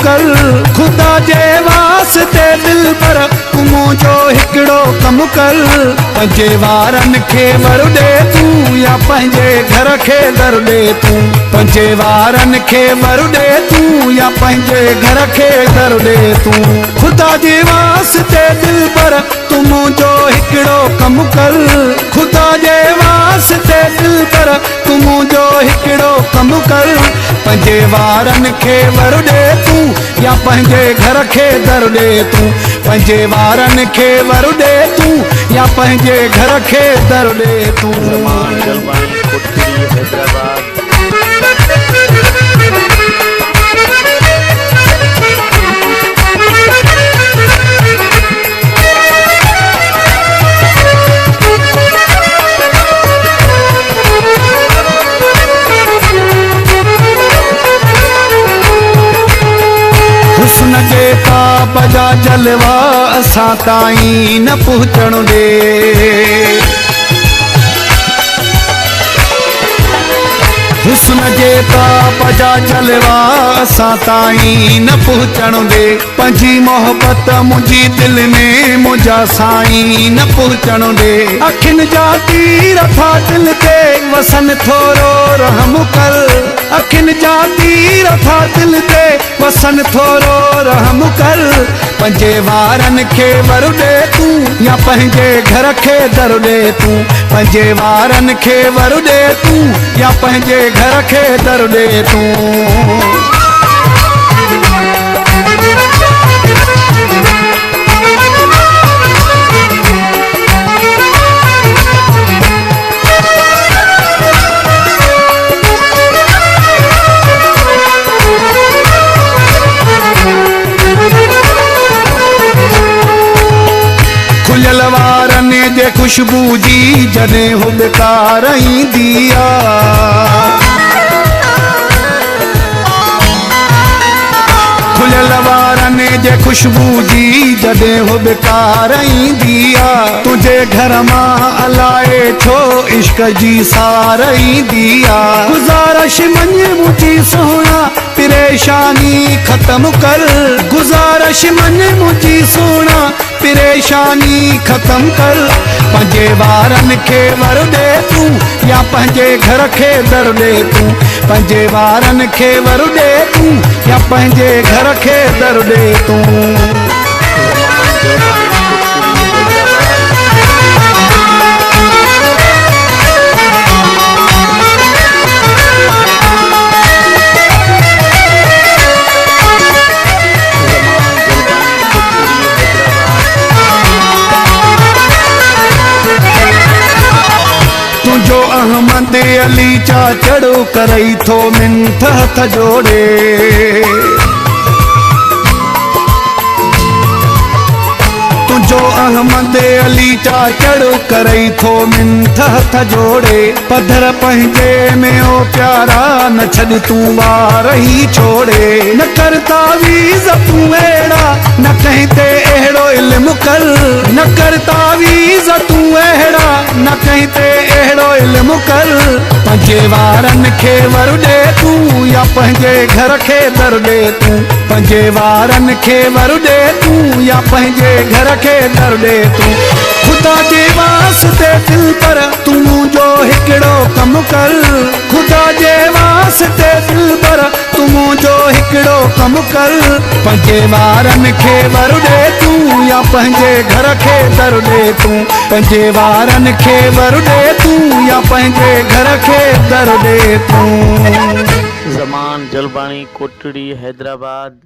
कर खुदा जे वास्ते दिल पर तू मुंहिंजो हिकिड़ो कम कर पंहिंजे वारनि खे वर ॾे तूं या पंहिंजे घर खे दर ॾे तूं पंहिंजे वारनि खे वर ॾे तूं या पंहिंजे घर खे दर ॾे तूं खुदा जे वास्ते दिल पर तू मुंहिंजो हिकिड़ो कम कर खुदा जे वास्ते दिल पर तू मुंहिंजो हिकिड़ो कम कर पंहिंजे वारनि खे वर ॾे तूं या पंहिंजे घर खे दर ॾे तूं पंहिंजे वारनि खे वर ॾे तूं या पंहिंजे घर खे दर ॾे तूं हुस्न जे ताप जा जलवा असां ताईं न पहुचण ॾे हुस्न जे ताप जा जलवा असां ताईं न पहुचण ॾे पंहिंजी मोहबत मुंहिंजी दिल में मुंहिंजा साईं न पहुचण ॾे अखियुनि जा तीर था दिल ते वसन थोरो रहम कर अखियुनि जा तीर था दिल ते वसन थोरो रहम कर पंहिंजे वारनि खे वर ॾे तूं या पंहिंजे घर खे दर ॾे तूं पंहिंजे वारनि खे वर ॾे तूं या पंहिंजे घर खे दर ॾे तूं खुलियल वारनि जे खुशबू जी जॾहिं हो बेकार ईंदी खुलियल वारनि जे खुशबू जी जॾहिं हो बेकार ईंदी तुंहिंजे घर मां अलाए छो इश्क जी सार ईंदी गुज़ारिश मञ मुंहिंजी सोना परेशानी ख़त्म कर गुज़ारिश मञ मुंहिंजी सोना परेशानी ख़त्म कर पंहिंजे वारनि खे वर ॾे तूं या पंहिंजे घर खे दर ॾे तूं पंहिंजे वारनि खे वर ॾे तूं या पंहिंजे घर खे दर ॾे तूं तुंहिंजो अहमद अली चा चढ़ो करई थो मिंथ हथ जोड़े तुंहिंजो अहमद अली चा चढ़ो करई थो मिंथ हथ जोड़े पधर पंहिंजे में ओ प्यारा न छॾ तूं ॿार ई छोड़े न कर तावीज़ तूं अहिड़ा न कंहिं ते अहिड़ो इल्मु कर न कर तावीज़ तूं अहिड़ा न कंहिं ते अहिड़ो इल्मु कर पंहिंजे वारनि खे वर ॾे तूं या पंहिंजे घर खे दर ॾे तूं पंहिंजे वारनि खे वर ॾे तूं या पंहिंजे घर खे दर ॾे तूं खुदा जे वास्ते दिल पर तूं मुंहिंजो हिकिड़ो कम कर खुदा जे वास्ते दिल पर तूं मुंहिंजो हिकिड़ो कम कर पंहिंजे वारनि खे वर ॾे तूं या पंहिंजे घर खे दर ॾे तूं पंहिंजे वारनि खे वर ॾे तूं या पंहिंजे घर खे दर ॾे तूं ज़मान जलबाणी कोटड़ी हैदराबाद।